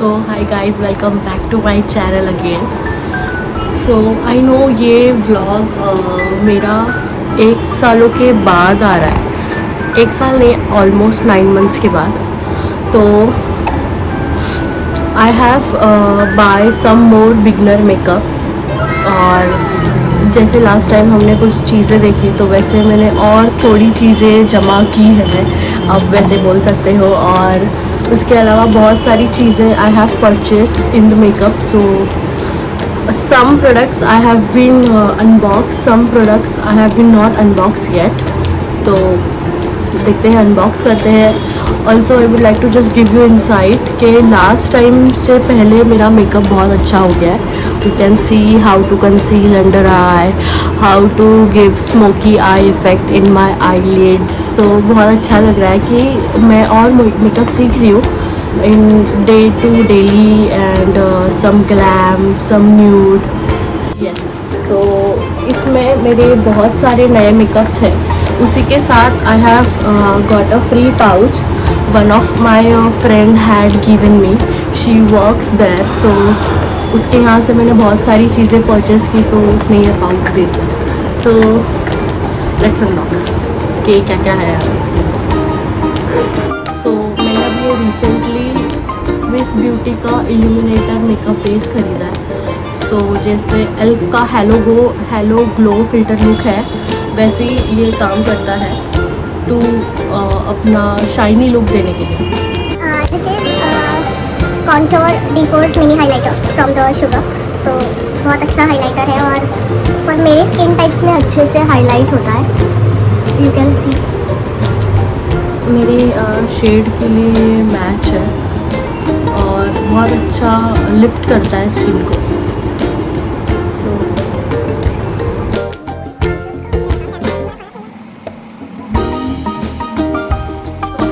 So hi guys, welcome back to my channel again. So I know ये vlog मेरा 1 सालों के बाद आ रहा है। 1 साल नहीं, ऑलमोस्ट 9 मंथ्स के बाद। तो I have buy some more beginner makeup, और जैसे लास्ट टाइम हमने कुछ चीज़ें देखी तो वैसे मैंने और थोड़ी चीज़ें जमा की है, आप वैसे बोल सकते हो। और उसके अलावा बहुत सारी चीज़ें I have purchase in the makeup. So some products I have been unboxed, some products I have been not unboxed yet। तो देखते हैं, अनबॉक्स करते हैं। Also I would like to just give you insight कि last time से पहले मेरा makeup बहुत अच्छा हो गया है। You can see how to conceal under eye, how to give smoky eye effect in my eye lids. तो बहुत अच्छा लग रहा है कि मैं और मेकअप सीख रही हूँ in day to daily and some glam, some nude। yes, so इसमें मेरे बहुत सारे नए मेकअप्स हैं। उसी के साथ I have got a free pouch, one of my friend had given me, she works there, so उसके यहाँ से मैंने बहुत सारी चीज़ें परचेज़ की, तो उसने ये पाउच दे दिया। तो लेट्स अनबॉक्स कि क्या क्या है यार इसमें। सो मैंने अभी ये रिसेंटली स्विस ब्यूटी का इल्यूमिनेटर मेकअप बेस खरीदा है। सो जैसे एल्फ का हेलो ग्लो फिल्टर लुक है, वैसे ही ये काम करता है टू अपना शाइनी लुक देने के लिए। This is contour de force mini highlighter from the Sugar. तो बहुत अच्छा हाइलाइटर है और फॉर मेरे स्किन टाइप्स में अच्छे से हाईलाइट होता है। यू कैन सी मेरे शेड के लिए मैच है और बहुत अच्छा लिफ्ट करता है स्किन को। सो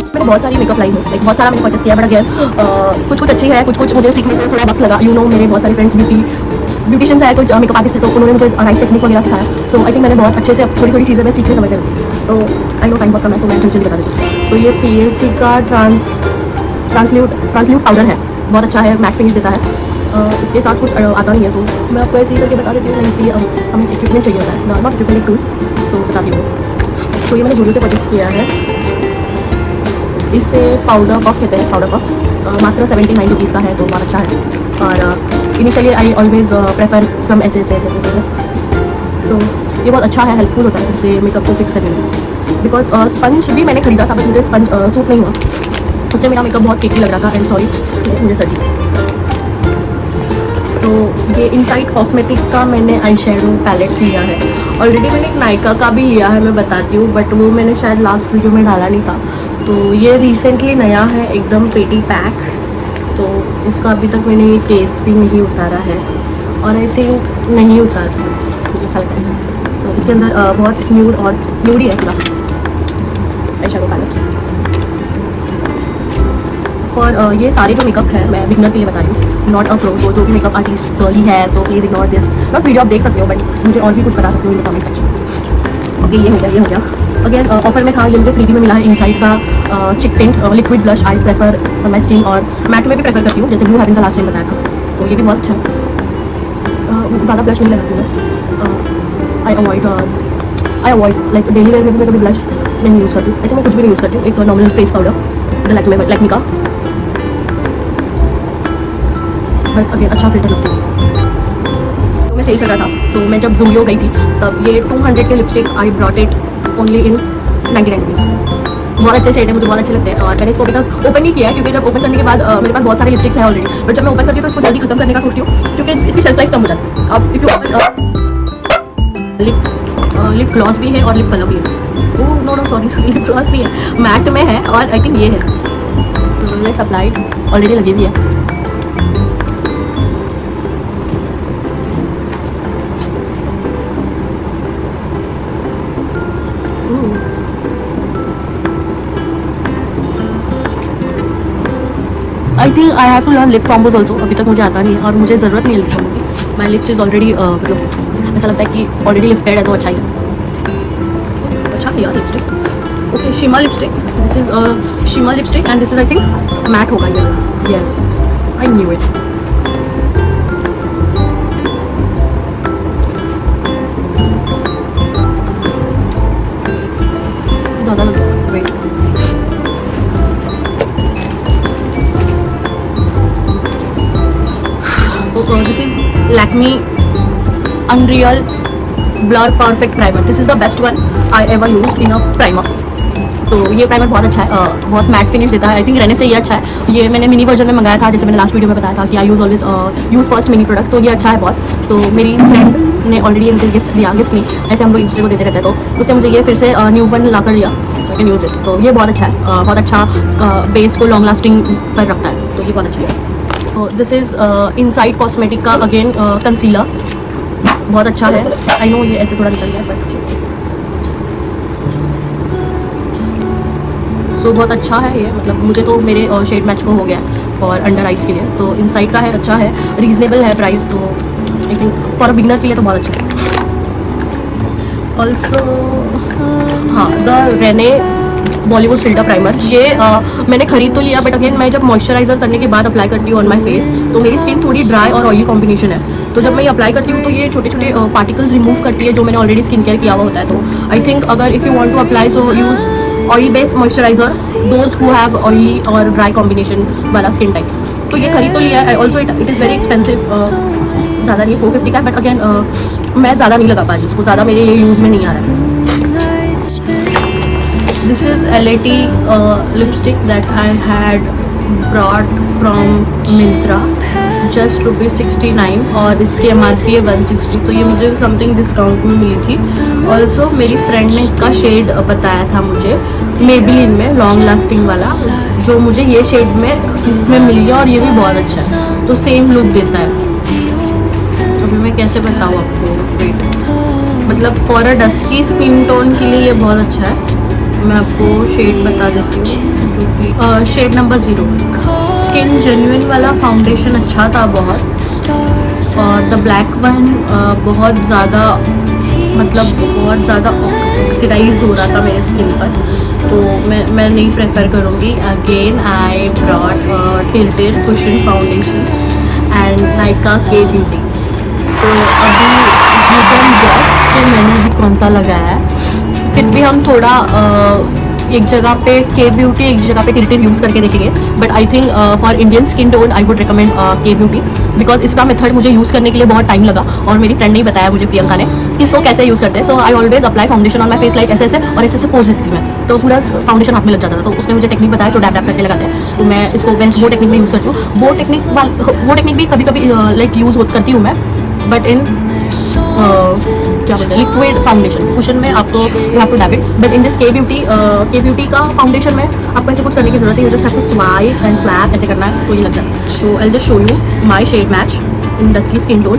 मैंने बहुत सारी मेकअप लाई हूँ, लाइक बहुत सारा मैंने परचेस किया, बट अगेन कुछ अच्छी है, कुछ मुझे सीखने में थोड़ा वक्त लगा। यू नो मेरे बहुत सारे फ्रेंड्स ब्यूटिशियंस है, कुछ मेकअप आर्टिस्ट है, तो उन्होंने मुझे राइट टेक्निक वगैरह सिखाया। सो आई थिंक मैंने बहुत अच्छे से थोड़ी चीज़ें मैं सीखने समझ लगी। तो आई नो टाइम बहुत कम है, तो मैं जल्दी बता देती हूँ। तो ये PSC का ट्रांसल्यूट पाउडर है, बहुत अच्छा है, मैट फिनिश देता है। इसके साथ कुछ आता नहीं है, तो मैं आपको ऐसे ही करके बता देती हूँ। इसके लिए हमें इक्विपमेंट चाहिए होता है, नॉट इक्विपमेंट, टूल, तो बताती हूँ। तो ये मैंने जूडियो से परचेस किया है। इसे पाउडर पफ कहते हैं, पाउडर पफ मात्र 79 रुपीज़ का है, तो बहुत अच्छा है। और इनिशियली आई ऑलवेज प्रेफर सम ऐसे। तो ये बहुत अच्छा है, हेल्पफुल होता है इससे मेकअप को फिक्स करने में। बिकॉज स्पंज भी मैंने खरीदा था, बट मुझे स्पंज सूट नहीं हुआ, उससे मेरा मेकअप बहुत केकी लग रहा था, एंड सॉरी मुझे सर्दी। सो ये इनसाइड कॉस्मेटिक का मैंने आई शेडो पैलेट लिया है। ऑलरेडी मैंने एक नायका का भी लिया है, मैं बताती हूँ, बट वो मैंने शायद लास्ट वीडियो में डाला नहीं था। तो ये रिसेंटली नया है, एकदम पेटी पैक। तो इसका अभी तक मैंने ये केस भी नहीं उतारा है, और आई थिंक नहीं उतार, मुझे अच्छा लगता है। तो इसके अंदर बहुत न्यूड और न्यूड ही है पूरा आई शेडो पैलेट। और ये सारे जो मेकअप है मैं बिगनर के लिए बता रही हूँ, नॉट अ प्रो। जो भी मेकअप आर्टिस्ट गर्ली है, so please ignore this. Not video आप देख सकते हो, बट मुझे और भी कुछ बता सकते हो इन कमेंट सेक्शन। ओके, ये हो गया। अगेन ऑफर में था, ये मुझे फ्रीबी में मिला है। इनसाइड का चिक tint liquid blush I prefer for my skin, और मैट में भी प्रेफर करती हूँ, जैसे ब्लू हेवन का लास्ट टाइम बताया था। तो ये भी बहुत अच्छा है, ज़्यादा ब्लश नहीं लगाती हूँ। I avoid like daily wear में भी मैं कभी ब्लश नहीं यूज़ करती हूँ। आई थिंक मैं कुछ भी नहीं यूज़ करती हूँ। एक तो नॉर्मल फेस पाउडर लैक्मे का, बट अगेन अच्छा फिल्टर लगती है। तो मैं सही चल रहा था, तो मैं जब ज़ूडियो गई थी तब ये 200 के lipstick I brought it only in 99 rupees. बहुत अच्छे शेड है, मुझे बहुत अच्छे लगते हैं। और मैंने इसको अभी तक ओपन नहीं किया है, क्योंकि जब ओपन करने के बाद मेरे पास बहुत सारे लिपस्टिक्स हैं ऑलरेडी, बट जब मैं ओपन करती हूँ तो इसको जल्दी खत्म करने का सोचती हूँ, क्योंकि इसकी शेल्फ लाइफ कम हो जाती है। अब if you open lip gloss भी है और लिप कलर भी है। Oh no sorry, lip gloss भी है, मैट में है, और आई थिंक ये है। तो लेट्स अप्लाई, ऑलरेडी लगी हुई है। I think I have to learn lip combos also. अभी तक मुझे आता नहीं है, और मुझे ज़रूरत नहीं है लिप कॉम्बो की। माई लिप्स इज़ ऑलरेडी मतलब ऐसा लगता है कि ऑलरेडी लिफ्टेड है, तो अच्छा ही है। अच्छा यार lipstick, okay, shimmer lipstick, this is shimmer lipstick, and this is I think matte होगा ये। Yes, I knew it. ज़्यादा लग रहा है, wait. This is Lakme unreal blur perfect primer. This is the best one I ever use in a primer. तो ये primer बहुत अच्छा है, बहुत मैट फिनिश देता है। आई थिंक रहने से ये अच्छा है। ये मैंने मिनी वर्जन में मंगाया था, जैसे मैंने लास्ट वीडियो में बताया था कि I use always use first mini product. तो ये अच्छा है बहुत। तो मेरी फ्रेंड ने ऑलरेडी मुझे गिफ्ट दिया, गिफ्ट नहीं, ऐसे हम लोग एक दूसरे को देते रहते हैं। तो उसने मुझे ये फिर से न्यू वन ला कर दिया, सो आई कैन यूज़ इट। तो ये बहुत अच्छा है, बहुत अच्छा बेस को लॉन्ग लास्टिंग पर रखता है, तो ये बहुत अच्छा है। तो दिस इज़ इनसाइड कॉस्मेटिक का अगेन कंसीलर, बहुत अच्छा है। आई नो ये ऐसे थोड़ा निकल गया, बट सो बहुत अच्छा है ये। मतलब मुझे तो मेरे शेड मैच को हो गया और अंडर आइज के लिए। तो इनसाइड का है, अच्छा है, रीजनेबल है प्राइस। तो I think for a beginner के लिए तो बहुत अच्छा है। ऑल्सो हाँ, the Renee Bollywood filter primer, ये मैंने खरीद तो लिया, बट अगेन मैं जब मॉइस्चराइजर करने के बाद अप्लाई करती हूँ ऑन माई फेस, तो मेरी स्किन थोड़ी ड्राई और ऑयली कॉम्बिनेशन है। तो जब मैं ये अप्लाई करती हूँ तो ये छोटे छोटे पार्टिकल्स रिमूव करती है, जो मैंने ऑलरेडी स्किन केयर किया हुआ होता है। तो आई थिंक अगर if you want to apply, so use oil based moisturiser, those who have oily और ड्राई कॉम्बिनेशन वाला स्किन टाइप। तो ये खरीद तो लिया है। Also it is very expensive, ज़्यादा नहीं, 450 का है, बट अगेन मैं ज़्यादा नहीं लगा पाई उसको, ज़्यादा मेरे लिए यूज़ में नहीं आ रहा है। This is LAT lipstick that I had brought from Myntra, just ₹69 और इसकी MRP है 160। तो ये मुझे समथिंग डिस्काउंट में मिली थी। ऑल्सो मेरी फ्रेंड ने इसका शेड बताया था मुझे, मेबेलिन में लॉन्ग लास्टिंग वाला, जो मुझे ये शेड में इसमें मिल गया और ये भी बहुत अच्छा है। तो सेम लुक देता है। अभी मैं कैसे बताऊँ आपको, वेट, मतलब for a dusky skin tone के लिए ये बहुत अच्छा है। मैं आपको शेड बता देती हूँ, जो कि शेड नंबर 0। स्किन जेन्युइन वाला फाउंडेशन अच्छा था बहुत, और द ब्लैक वन बहुत ज़्यादा, मतलब बहुत ज़्यादा ऑक्सीडाइज हो रहा था मेरे स्किन पर। तो मैं नहीं प्रेफर करूँगी। Again I brought tilted cushion foundation and Nykaa के ब्यूटी। तो अभी यू कैन गेस कि मैंने भी कौन सा लगाया है। फिर भी हम थोड़ा एक जगह पे के ब्यूटी, एक जगह पे टिल्टेड यूज़ करके देखेंगे। But I think for Indian skin tone I would recommend के ब्यूटी, बिकॉज इसका मेथड मुझे यूज़ करने के लिए बहुत टाइम लगा, और मेरी फ्रेंड ने ही बताया मुझे, प्रियंका ने, कि इसको कैसे यूज़ करते हैं। So I always apply foundation on my face like ऐसे ऐसे, और ऐसे ऐसे पोज देती थी मैं, तो पूरा फाउंडेशन हाथ में लग जाता था। तो उसने मुझे टेक्निक बताया जो डैप डैप करके लगाते हैं। तो मैं इसको वो टेक्निक में यूज़ करती हूँ। वो टेक्निक भी कभी कभी लाइक यूज़ करती हूँ मैं, बट इन क्या बोलते हैं, लिक्विड फाउंडेशन कुशन में आपको you have to dab it. But in this K beauty का फाउंडेशन में आपको ऐसे कुछ करने की जरूरत है। You just have to swipe and swap, ऐसे करना है तो ये लग जाता है। तो I just show you my shade match in dusky skin tone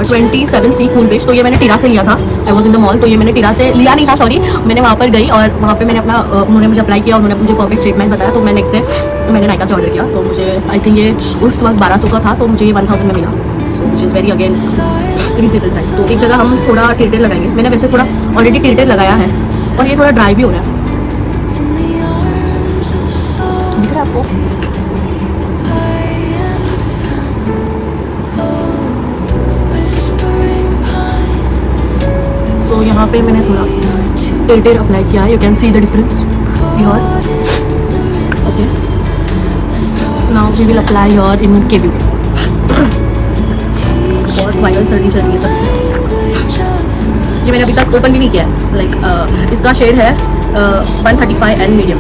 27C cool beige. तो ये मैंने टीरा से लिया था, I was in the mall. तो ये मैंने टीरा से लिया नहीं था, सॉरी, मैंने वहाँ पर गई और वहाँ पे मैंने अपना उन्होंने मुझे अप्लाई किया, उन्होंने मुझे परफेक्ट ट्रीटमेंट बताया। तो मैं नेक्स्ट डे मैंने नायका से ऑर्डर किया। तो मुझे आई थिंक ये उस वक्त 1200 का था, तो मुझे ये 1000 में मिला, so which is very again reasonable price. तो एक जगह हम थोड़ा टिल्टेड लगाएंगे। मैंने वैसे थोड़ा ऑलरेडी टिल्टेड लगाया है, और ये थोड़ा ड्राई भी हो रहा है, दिख रहा है आपको? सो यहाँ पे मैंने थोड़ा टिल्टेड अप्लाई किया है। You can see the difference here. Okay, now we will apply your in K beauty. बहुत वायरल सर्दी चल रही है सब। ये मैंने अभी तक ओपन भी नहीं किया है। लाइक इसका शेड है 135 एंड मीडियम।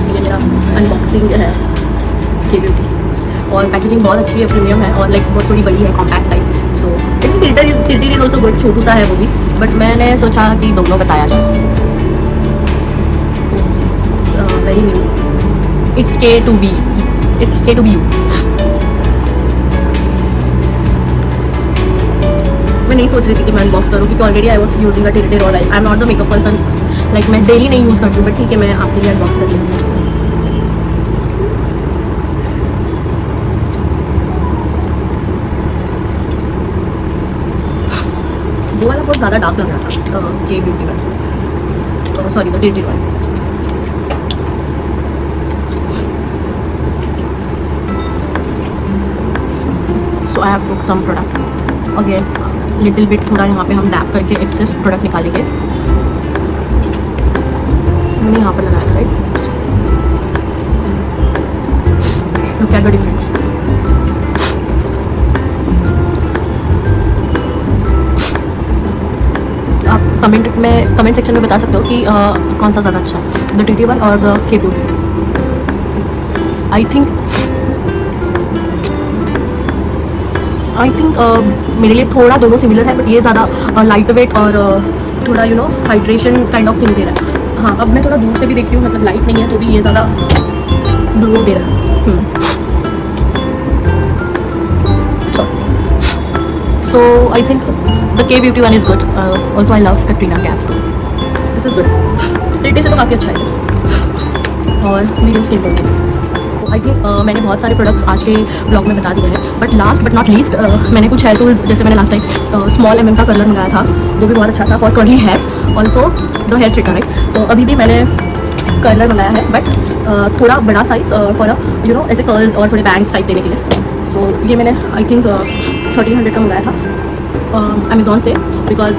ये मेरा अनबॉक्सिंग है के ब्यूटी, और पैकेजिंग बहुत अच्छी है, प्रीमियम है, और लाइक बहुत थोड़ी बड़ी है, compact type. So tilted is also good, छोटू सा है वो भी, बट मैंने सोचा कि दोनों बताया जाए। वेरी न्यू, इट्स के टू बी यू। मैं नहीं सोच रही थी कि मैं अनबॉक्स करूँ, क्योंकि already I was using a tilted, और I am not the makeup person, like मैं डेली नहीं यूज़ करती हूँ, बट ठीक है, मैं आपके लिए अनबॉक्स कर लेती हूँ। वो वाला बहुत ज़्यादा डार्क लग रहा था, के ब्यूटी वाला, सॉरी द टिल्टेड वाला। तो I have took some product again little bit, थोड़ा यहाँ पे हम डैप करके एक्सेस प्रोडक्ट निकालेंगे। मैंने यहाँ पर लगाया था right, look at the difference. आप कमेंट सेक्शन में बता सकते हो कि कौन सा ज़्यादा अच्छा है, द TT1 और द के ब्यूटी। आई थिंक मेरे लिए थोड़ा दोनों सिमिलर है, बट ये ज़्यादा लाइट वेट और थोड़ा you know hydration kind of thing they रहा है। हाँ, अब मैं थोड़ा दूर से भी देख रही हूँ, मतलब लाइट नहीं है तो भी ये ज़्यादा ग्लो दे रहा है। So I think the K Beauty one is good. Also I love Katrina Kaif. This is good. रेटे से तो काफ़ी अच्छा है और वीडियोस के लिए आई थिंक मैंने बहुत सारे प्रोडक्ट्स आज के ब्लॉग में बता दिए हैं, but last but not least मैंने कुछ हेयर टूल्स, जैसे मैंने लास्ट टाइम स्मॉल MM का कर्लर मंगाया था, वो भी बहुत अच्छा था for curly hairs, also the hair straightener right. तो अभी भी मैंने कर्लर मंगाया है, बट थोड़ा बड़ा साइज़ फॉर यू नो ऐसे कर्ल्स और थोड़े बैंग्स टाइप देने के लिए। सो ये मैंने आई थिंक 1300 का मंगाया था अमेज़ॉन से, बिकॉज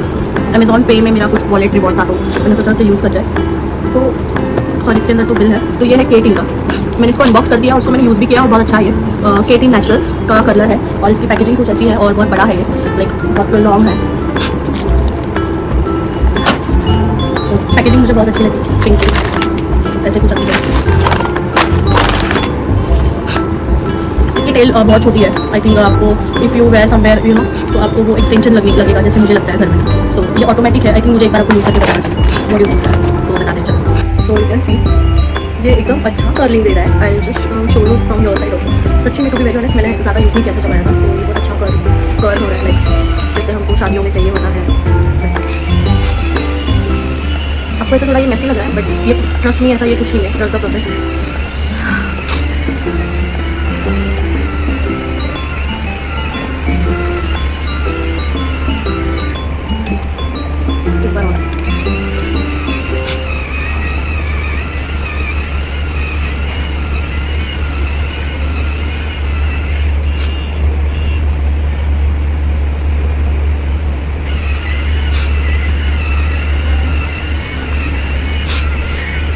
अमेज़ॉन पे में मेरा कुछ वॉलेट रिवॉर्ड था, तो मैंने सोचा से यूज़ कर जाए। तो सॉरी, इसके अंदर तो बिल है। तो ये है K-T का, मैंने इसको अनबॉक्स कर दिया और उसको मैंने यूज़ भी किया और बहुत अच्छा है ये। K-T नेचुरल्स का कलर है और इसकी पैकेजिंग कुछ ऐसी है और बहुत बड़ा है ये, लाइक बहुत लॉन्ग है। सो पैकेजिंग मुझे बहुत अच्छी लगी, पिंक ऐसे कुछ अच्छी है। इसकी टेल बहुत छोटी है, आई थिंक आपको if you wear somewhere you know तो आपको वो एक्सटेंशन लगेगा जैसे मुझे लगता है घर में। सो ये ऑटोमेटिक है, आई थिंक मुझे एक बार आपको यूज़ करके बताना चाहिए वो यूज़ है तो बता दें। चलो सो यू कैन सी ये एकदम अच्छा कर्लिंग दे रहा है। आई just show you from your side also. सच्ची में टू बी वेरी ऑनेस्ट मैंने ज़्यादा यूज़ नहीं किया था जब आया था, तो ये बहुत अच्छा कर्ल हो रहा है, लाइक जैसे हमको शादियों में चाहिए होता है वैसा। आपको ऐसा थोड़ा ये मैसी लग रहा है, बट ये ट्रस्ट मी ऐसा ये कुछ नहीं है, ट्रस्ट द प्रोसेस। एक बार और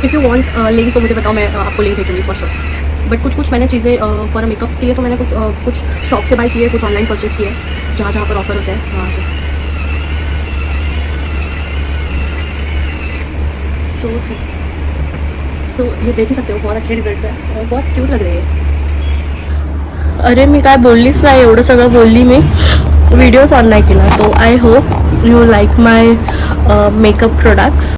इफ़ यू वांट लिंक तो मुझे बताओ, मैं आपको लिंक भेजूँगी फॉर श्योर। बट कुछ मैंने चीज़ें फॉर मेकअप के लिए तो मैंने कुछ शॉप से बाई किए, कुछ ऑनलाइन परचेज़ किए जहाँ पर ऑफर होते हैं वहाँ से। सो ये देख ही सकते हो, बहुत अच्छे रिजल्ट्स हैं और बहुत क्यूट लग रही है। अरे मी काय बोललीच नाही, एवढं सगळं बोलली मी, व्हिडिओज ऑन नाही केला। तो I hope you like my makeup products.